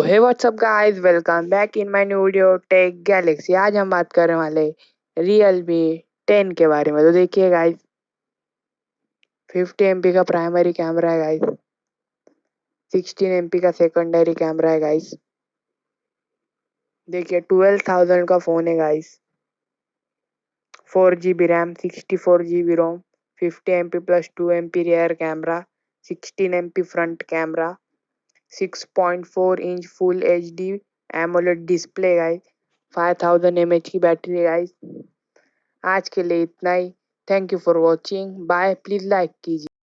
Hey what's up guys, welcome back in my new video Tech Galaxy. आज हम बात करने वाले रियलमी 10 के बारे में। तो देखिए गाइस, 50 एमपी का प्राइमरी कैमरा है गाइस, 16 एमपी का सेकेंडरी कैमरा है गाइस। देखिए 12,000 का फोन है guys, 4 GB RAM, 64 GB ROM, 50 MP plus 2 MP rear camera, 16 MP front camera, 6.4 inch full HD AMOLED display guys, 5000 mAh की बैटरी गाइस। आज के लिए इतना ही। Thank you for watching, bye. Please like कीजिए।